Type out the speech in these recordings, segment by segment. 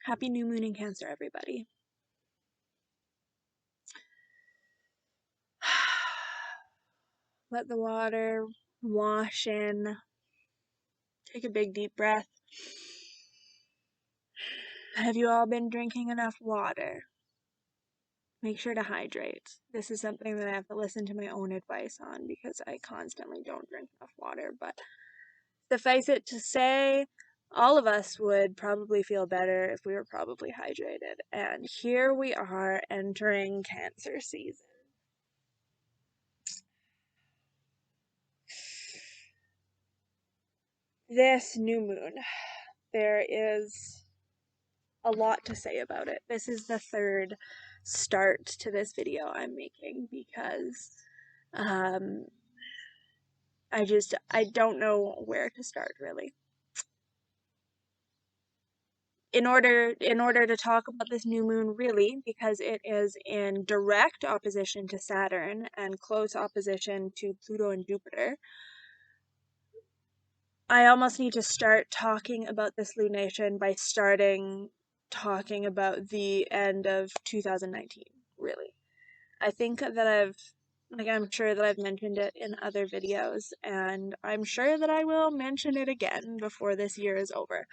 Happy new moon in Cancer, everybody. Let the water wash in. Take a big deep breath. Have you all been drinking enough water? Make sure to hydrate. This is something that I have to listen to my own advice on because I constantly don't drink enough water, but suffice it to say, all of us would probably feel better if we were probably hydrated. And here we are entering Cancer season. This new moon, there is a lot to say about it. This is the third start to this video I'm making because I don't know where to start really. In order to talk about this new moon really, because it is in direct opposition to Saturn and close opposition to Pluto and Jupiter, I almost need to start talking about this lunation by starting talking about the end of 2019, really. I think that I'm sure that I've mentioned it in other videos, and I'm sure that I will mention it again before this year is over.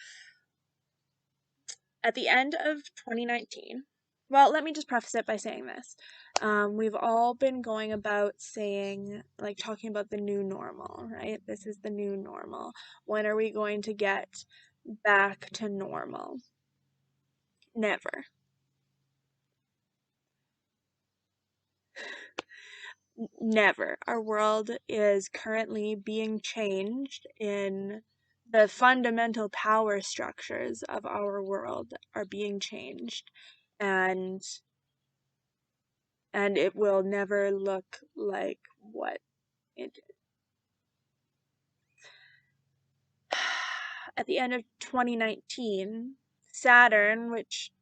At the end of 2019, well, let me just preface it by saying this. We've all been going about saying, like, talking about the new normal, right? This is the new normal. When are we going to get back to normal? Never. Never. Our world is currently being changed in the fundamental power structures of our world are being changed, and it will never look like what it did. At the end of 2019, Saturn, which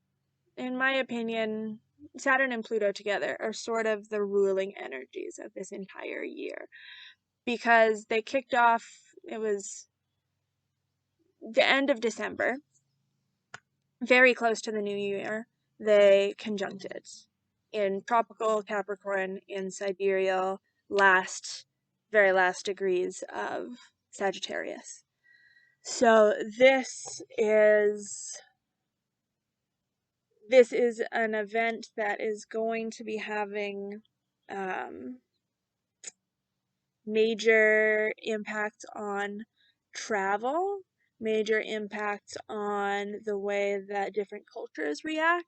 in my opinion, Saturn and Pluto together are sort of the ruling energies of this entire year, because they kicked off, it was the end of December, very close to the new year, they conjuncted in tropical Capricorn in sidereal very last degrees of Sagittarius. So this is an event that is going to be having major impacts on travel, major impacts on the way that different cultures react,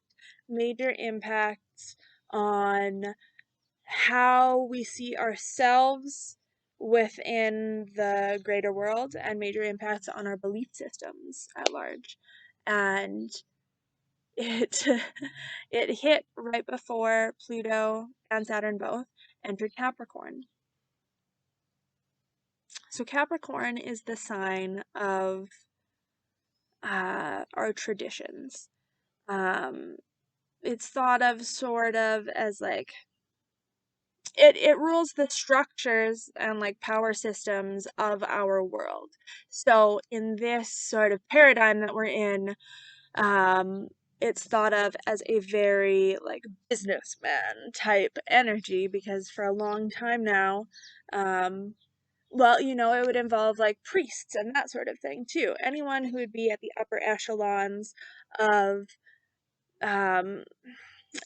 major impacts on how we see ourselves within the greater world, and major impacts on our belief systems at large. And it it hit right before Pluto and Saturn both entered Capricorn. So Capricorn is the sign of our traditions. It's thought of sort of as like it rules the structures and like power systems of our world. So in this sort of paradigm that we're in, it's thought of as a very like businessman type energy, because for a long time now, well, it would involve like priests and that sort of thing too. Anyone who would be at the upper echelons of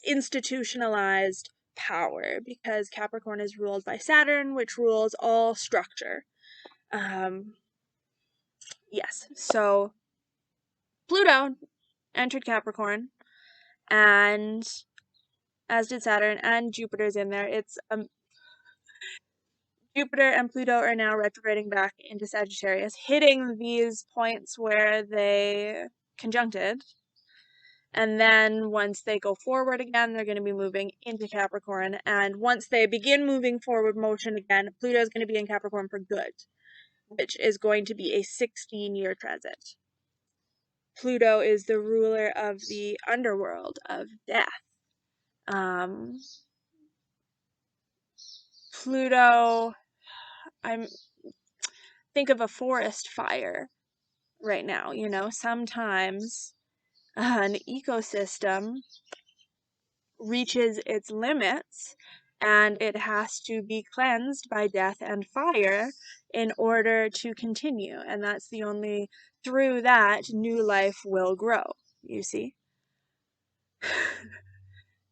institutionalized power, because Capricorn is ruled by Saturn, which rules all structure. Yes, so Pluto entered Capricorn, and as did Saturn, and Jupiter's in there. It's Jupiter and Pluto are now retrograding back into Sagittarius, hitting these points where they conjuncted. And then once they go forward again, they're going to be moving into Capricorn. And once they begin moving forward motion again, Pluto is going to be in Capricorn for good, which is going to be a 16-year transit. Pluto is the ruler of the underworld, of death. Pluto, think of a forest fire right now, sometimes an ecosystem reaches its limits and it has to be cleansed by death and fire in order to continue. And that's the only, through that, new life will grow, you see.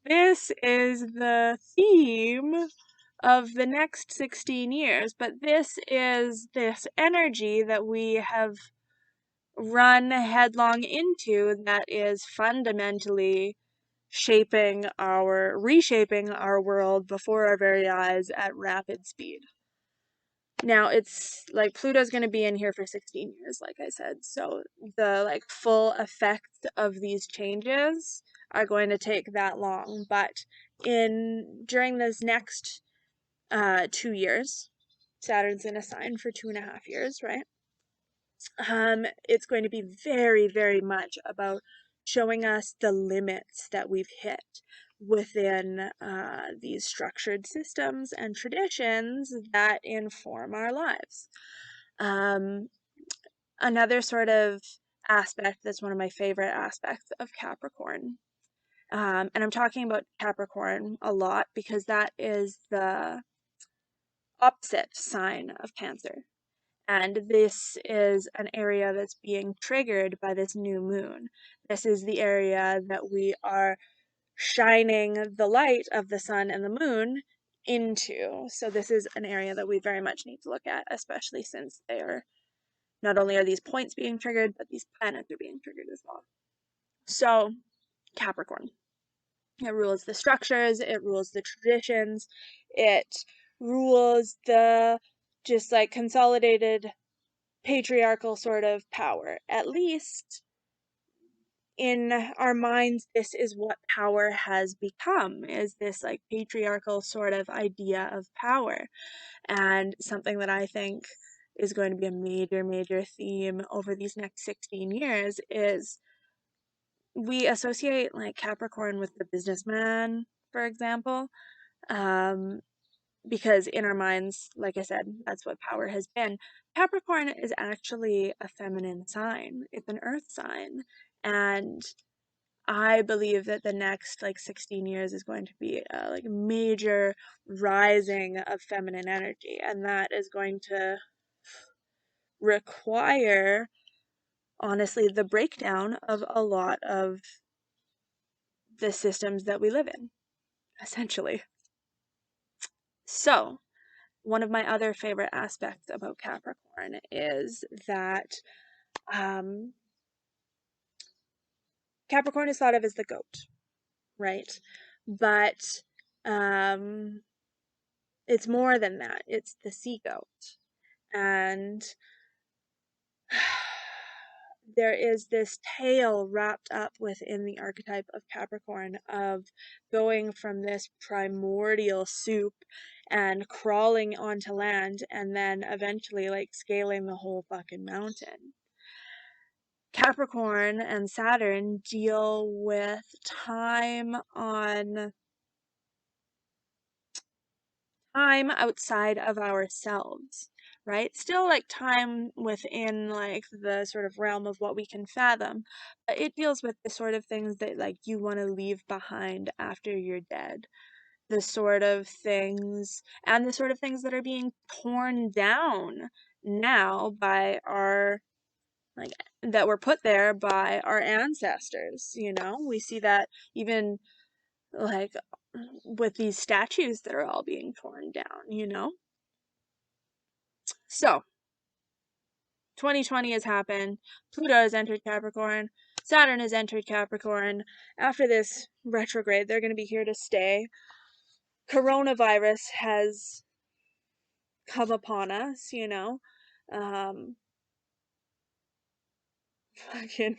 This is the theme of the next 16 years, but this is this energy that we have run headlong into that is fundamentally reshaping our world before our very eyes at rapid speed. Now it's like Pluto's going to be in here for 16 years, like I said. So the like full effect of these changes are going to take that long. But during this next 2 years, Saturn's in a sign for 2.5 years, right? It's going to be very, very much about showing us the limits that we've hit within these structured systems and traditions that inform our lives. Another sort of aspect that's one of my favorite aspects of Capricorn, and I'm talking about Capricorn a lot because that is the opposite sign of Cancer. And this is an area that's being triggered by this new moon. This is the area that we are shining the light of the sun and the moon into. So this is an area that we very much need to look at, especially since they are not only are these points being triggered, but these planets are being triggered as well. So Capricorn, it rules the structures, it rules the traditions, it rules the just like consolidated patriarchal sort of power. At least in our minds, this is what power has become, is this like patriarchal sort of idea of power. And something that I think is going to be a major, major theme over these next 16 years is we associate like Capricorn with the businessman, for example. Because in our minds, like I said, that's what power has been. Capricorn is actually a feminine sign. It's an earth sign. And I believe that the next like 16 years is going to be a like major rising of feminine energy. And that is going to require, honestly, the breakdown of a lot of the systems that we live in, essentially. So, one of my other favorite aspects about Capricorn is that Capricorn is thought of as the goat, right? But it's more than that. It's the sea goat. And there is this tale wrapped up within the archetype of Capricorn of going from this primordial soup and crawling onto land and then eventually like scaling the whole fucking mountain. Capricorn and Saturn deal with time outside of ourselves, right? Still like time within like the sort of realm of what we can fathom, but it deals with the sort of things that like you want to leave behind after you're dead. The sort of things and the sort of things that are being torn down now by our like that were put there by our ancestors, you know? We see that even like with these statues that are all being torn down, you know? So, 2020 has happened. Pluto has entered Capricorn. Saturn has entered Capricorn. After this retrograde, they're going to be here to stay. Coronavirus has come upon us, you know? Fucking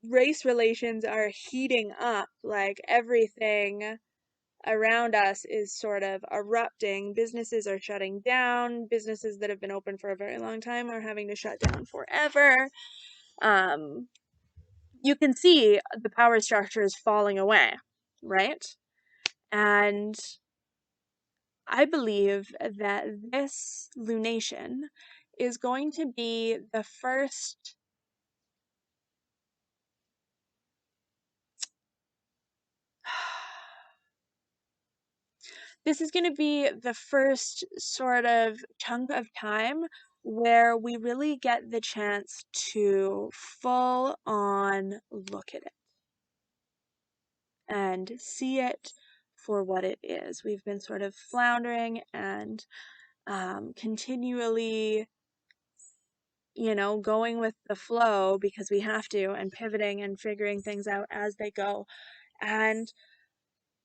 race relations are heating up. Like everything around us is sort of erupting. Businesses are shutting down. Businesses that have been open for a very long time are having to shut down forever. You can see the power structure is falling away, right? And I believe that this lunation is going to be the first this is going to be the first sort of chunk of time where we really get the chance to full on look at it and see it for what it is. We've been sort of floundering and continually, going with the flow because we have to, and pivoting and figuring things out as they go. And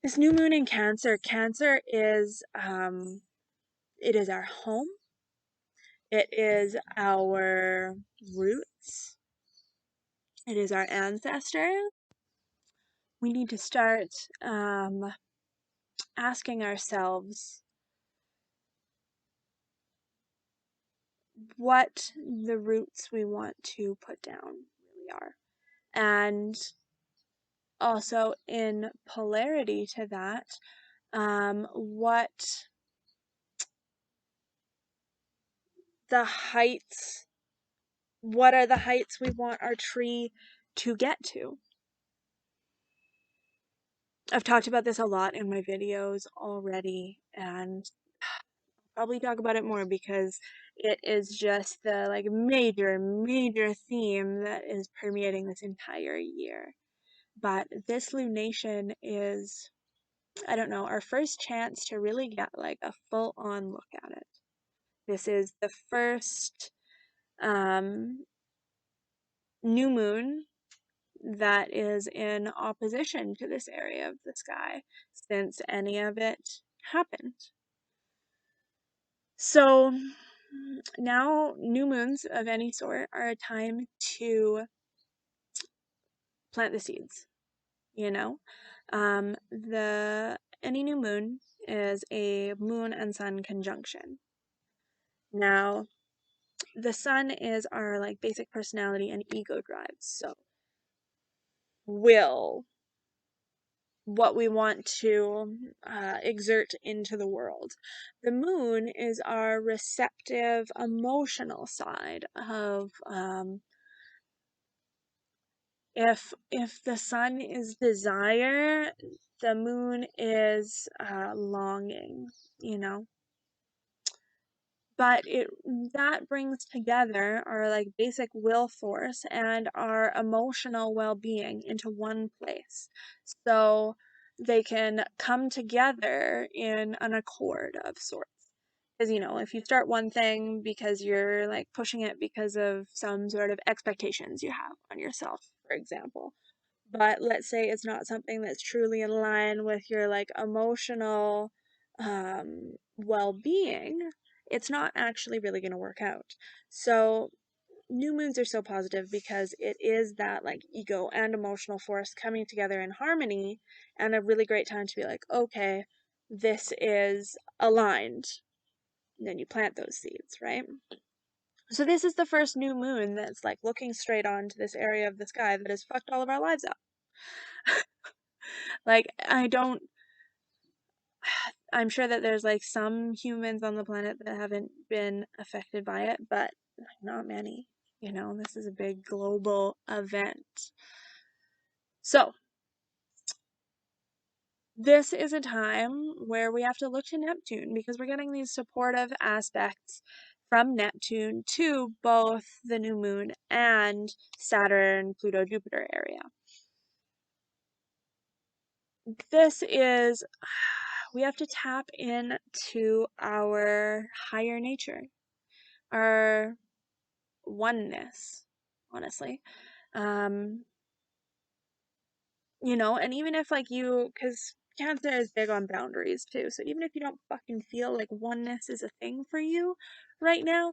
this new moon in Cancer, Cancer is it is our home. It is our roots. It is our ancestors. We need to start asking ourselves what the roots we want to put down really are. And also, in polarity to that, what the heights, what are the heights we want our tree to get to? I've talked about this a lot in my videos already, and probably talk about it more because it is just the like major theme that is permeating this entire year. But this lunation is, I don't know, our first chance to really get like a full on look at it. This is the first new moon that is in opposition to this area of the sky since any of it happened. So now new moons of any sort are a time to plant the seeds, you know? The any new moon is a moon and sun conjunction. Now, the sun is our like basic personality and ego drives. So will, what we want to exert into the world. The moon is our receptive, emotional side of if the sun is desire, the moon is longing, you know. But that brings together our like basic will force and our emotional well-being into one place, so they can come together in an accord of sorts. Because if you start one thing because you're like pushing it because of some sort of expectations you have on yourself, for example, but let's say it's not something that's truly in line with your like emotional well-being, it's not actually really going to work out. So new moons are so positive because it is that like ego and emotional force coming together in harmony, and a really great time to be like, okay, this is aligned. And then you plant those seeds, right? So this is the first new moon that's like looking straight on to this area of the sky that has fucked all of our lives up. Like, I'm sure that there's like some humans on the planet that haven't been affected by it, but not many. This is a big global event. So, this is a time where we have to look to Neptune because we're getting these supportive aspects from Neptune to both the new moon and Saturn, Pluto, Jupiter area. This is, we have to tap into our higher nature, our oneness, honestly. And even if like because Cancer is big on boundaries too, so even if you don't fucking feel like oneness is a thing for you right now,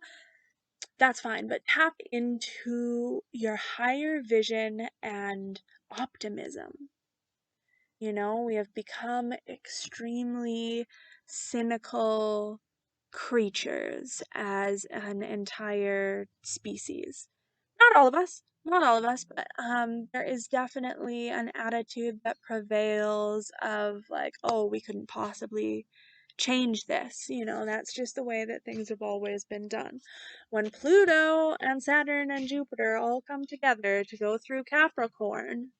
that's fine, but tap into your higher vision and optimism. We have become extremely cynical creatures as an entire species. Not all of us, not all of us, but there is definitely an attitude that prevails of like, oh, we couldn't possibly change this. That's just the way that things have always been done. When Pluto and Saturn and Jupiter all come together to go through Capricorn,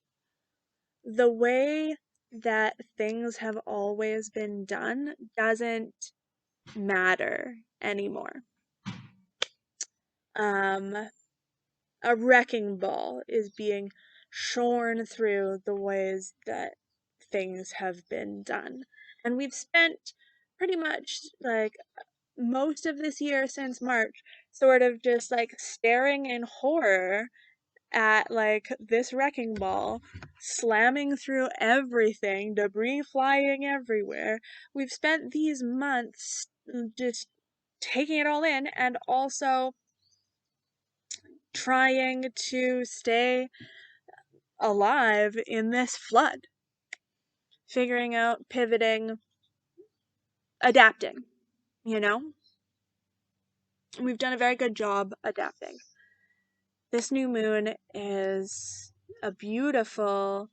the way that things have always been done doesn't matter anymore. Um, a wrecking ball is being shorn through the ways that things have been done. And we've spent pretty much like most of this year since March sort of just like staring in horror at like this wrecking ball slamming through everything, debris flying everywhere. We've spent these months just taking it all in and also trying to stay alive in this flood, figuring out, pivoting, adapting, you know? We've done a very good job adapting. This new moon is a beautiful,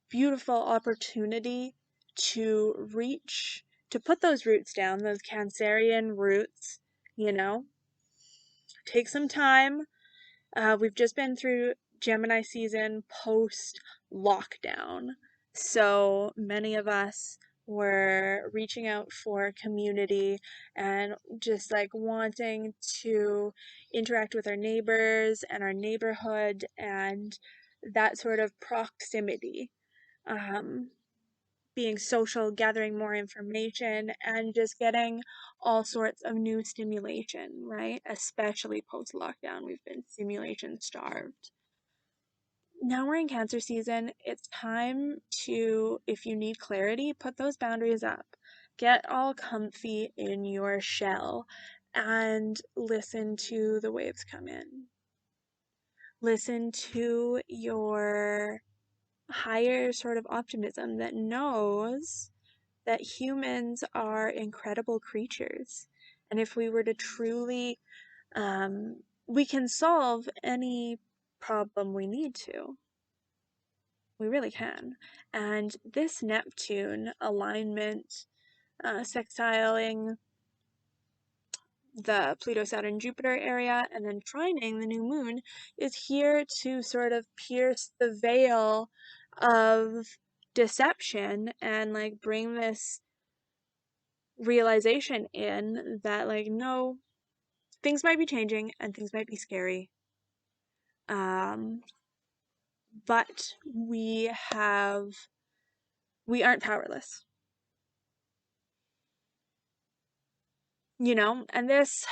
beautiful opportunity to reach, to put those roots down, those Cancerian roots, you know? Take some time. We've just been through Gemini season post lockdown. So many of us were reaching out for community and just like wanting to interact with our neighbors and our neighborhood and that sort of proximity. Um, Being social, gathering more information, and just getting all sorts of new stimulation, right? Especially post lockdown, we've been stimulation starved. Now we're in Cancer season. It's time to, if you need clarity, put those boundaries up. Get all comfy in your shell and listen to the waves come in. Listen to your higher sort of optimism that knows that humans are incredible creatures. And if we were to truly, we can solve any problem we need to. We really can. And this Neptune alignment, sextiling the Pluto, Saturn, Jupiter area, and then trining the new moon, is here to sort of pierce the veil of deception and like bring this realization in that like no, things might be changing and things might be scary, um but we aren't powerless, you know. And this,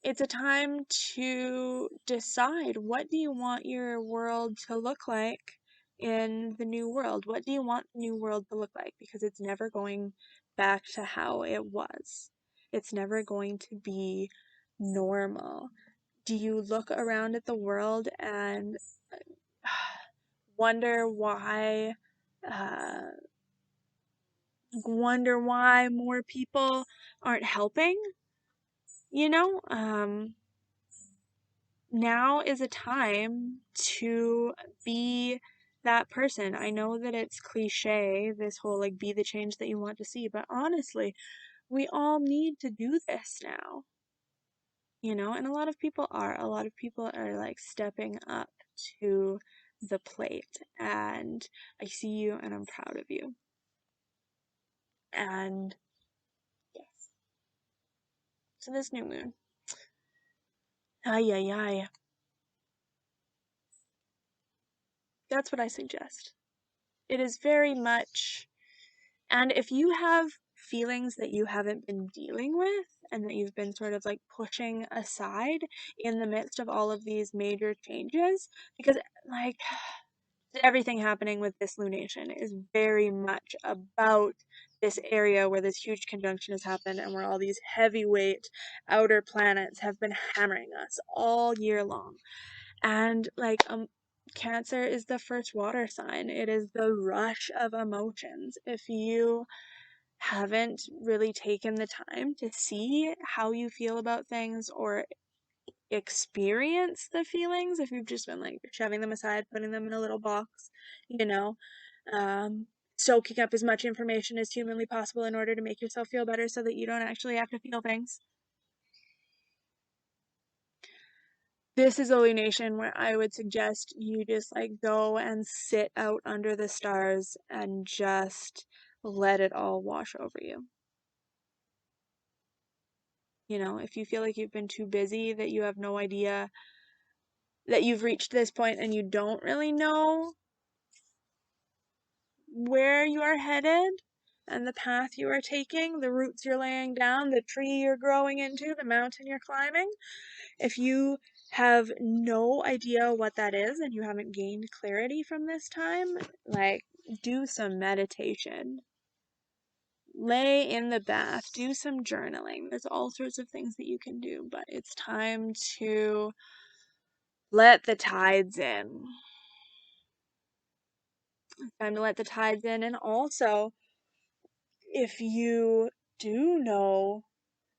it's a time to decide, what do you want your world to look like in the new world? What do you want the new world to look like? Because it's never going back to how it was. It's never going to be normal. Do you look around at the world and wonder why uh, more people aren't helping? You know, now is a time to be that person. I know that it's cliche, this whole like be the change that you want to see, but honestly, we all need to do this now, you know, and a lot of people are. A lot of people are like stepping up to the plate, and I see you and I'm proud of you. And yes, so this new moon, ay, ay, ay, that's what I suggest. It is very much, and if you have feelings that you haven't been dealing with and that you've been sort of like pushing aside in the midst of all of these major changes, because like everything happening with this lunation is very much about this area where this huge conjunction has happened and where all these heavyweight outer planets have been hammering us all year long. And like Cancer is the first water sign. It is the rush of emotions. If you haven't really taken the time to see how you feel about things or experience the feelings, if you've just been like shoving them aside, putting them in a little box, you know, um, soaking up as much information as humanly possible in order to make yourself feel better so that you don't actually have to feel things. this is a lunation where I would suggest you just like go and sit out under the stars and just let it all wash over you. You know, if you feel like you've been too busy, that you have no idea that you've reached this point and you don't really know where you are headed and the path you are taking, the roots you're laying down, the tree you're growing into, the mountain you're climbing, if you have no idea what that is and you haven't gained clarity from this time, like do some meditation. Lay in the bath, do some journaling. There's all sorts of things that you can do, but it's time to let the tides in. It's time to let the tides in. And also, if you do know,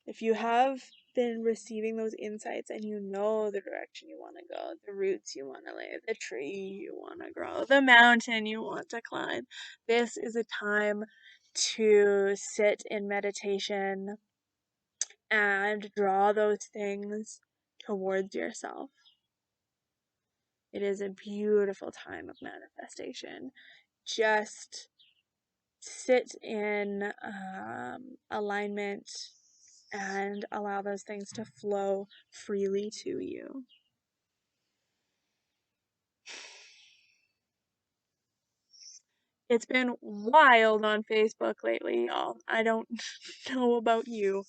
if you have been receiving those insights and you know the direction you want to go, the roots you want to lay, the tree you want to grow, the mountain you want to climb, this is a time to sit in meditation and draw those things towards yourself. It is a beautiful time of manifestation. Just sit in alignment and allow those things to flow freely to you. It's been wild on Facebook lately, y'all. I don't know about you,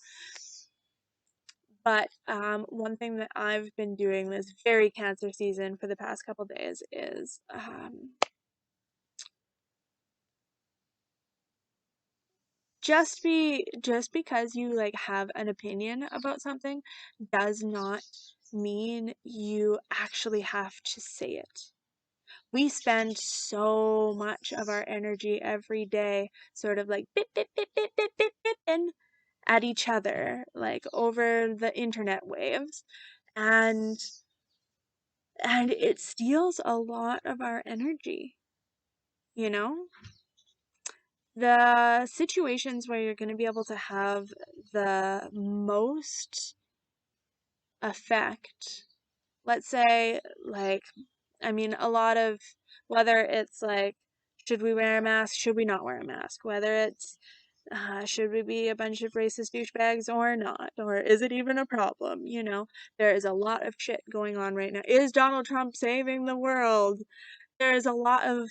but one thing that I've been doing this very Cancer season for the past couple days is just because you like have an opinion about something does not mean you actually have to say it. We spend so much of our energy every day sort of like bit bit bit bit bit bit bit and at each other like over the internet waves, and it steals a lot of our energy, you know? The situations where you're going to be able to have the most effect, let's say, like, I mean, a lot of whether it's like, should we wear a mask? Should we not wear a mask? Whether it's, should we be a bunch of racist douchebags or not? Or is it even a problem? You know, there is a lot of shit going on right now. Is Donald Trump saving the world? There is a lot of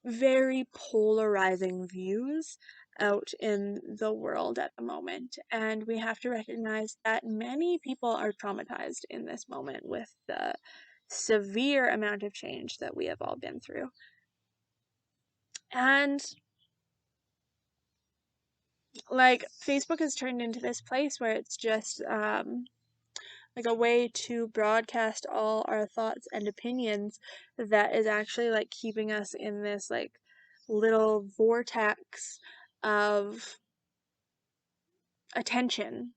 very polarizing views out in the world at the moment. And we have to recognize that many people are traumatized in this moment with the severe amount of change that we have all been through. And like Facebook has turned into this place where it's just like a way to broadcast all our thoughts and opinions that is actually like keeping us in this like little vortex of attention,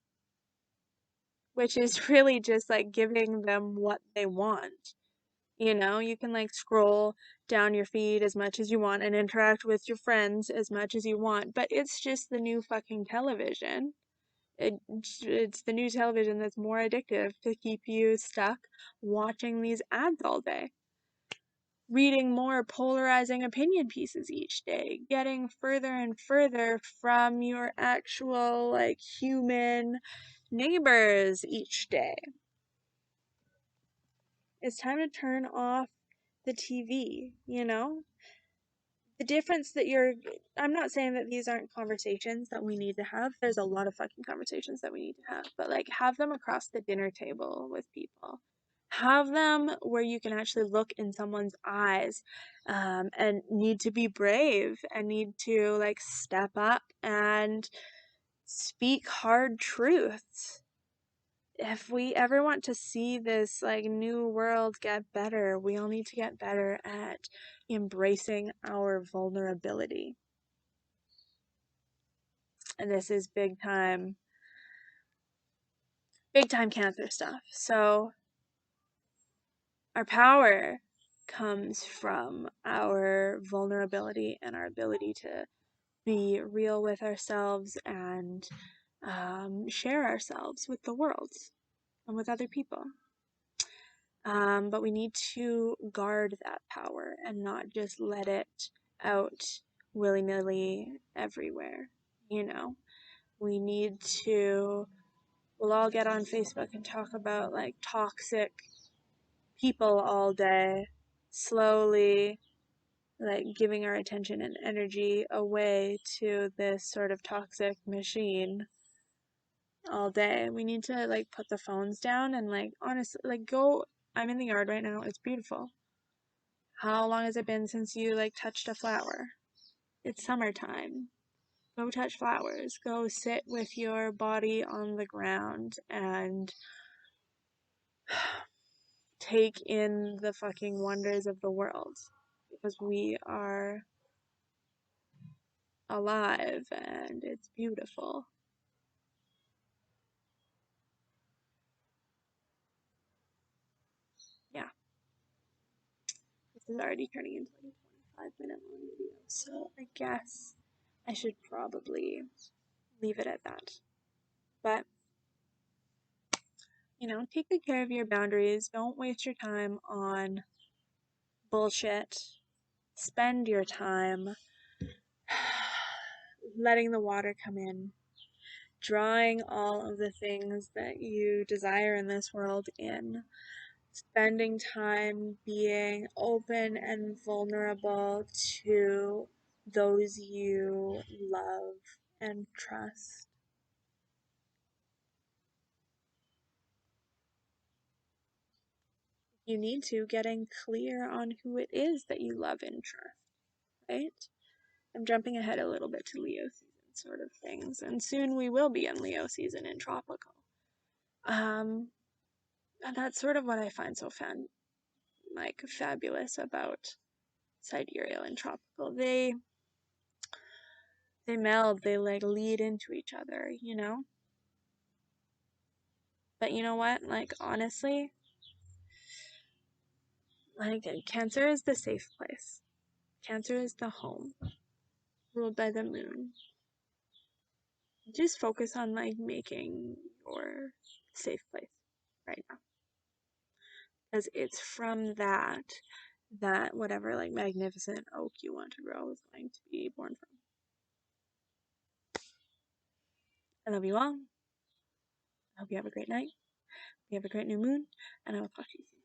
which is really just like giving them what they want. You know, you can like scroll down your feed as much as you want and interact with your friends as much as you want, but it's just the new fucking television. It's the new television that's more addictive to keep you stuck watching these ads all day, reading more polarizing opinion pieces each day, getting further and further from your actual like human neighbors each day. It's time to turn off the TV, you know? The difference that I'm not saying that these aren't conversations that we need to have. There's a lot of fucking conversations that we need to have, but like have them across the dinner table with people. Have them where you can actually look in someone's eyes, and need to be brave and need to like step up and speak hard truths. If we ever want to see this like new world get better, we all need to get better at embracing our vulnerability. And this is big time Cancer stuff. So our power comes from our vulnerability and our ability to be real with ourselves and share ourselves with the world and with other people. But we need to guard that power and not just let it out willy-nilly everywhere, you know. We need to, we'll all get on Facebook and talk about like toxic people all day, slowly like giving our attention and energy away to this sort of toxic machine all day. We need to like put the phones down and like honestly like go. I'm in the yard right now. It's beautiful. How long has it been since you like touched a flower? It's summertime. Go touch flowers. Go sit with your body on the ground and take in the fucking wonders of the world because we are alive and it's beautiful. Yeah, this is already turning into like a 25-minute long video, so I guess I should probably leave it at that. But, you know, take good care of your boundaries. Don't waste your time on bullshit. Spend your time letting the water come in, drawing all of the things that you desire in this world in, spending time being open and vulnerable to those you love and trust. You need to getting clear on who it is that you love and trust, right? I'm jumping ahead a little bit to Leo season sort of things, and soon we will be in Leo season in tropical. And that's sort of what I find so fabulous about sidereal and tropical. They meld, they like lead into each other, you know? But you know what? Like honestly, like Cancer is the safe place. Cancer is the home, ruled by the moon. Just focus on like making your safe place right now. Because it's from that whatever like magnificent oak you want to grow is going to be born from. I love you all. I hope you have a great night. You have a great new moon, and I will talk to you soon.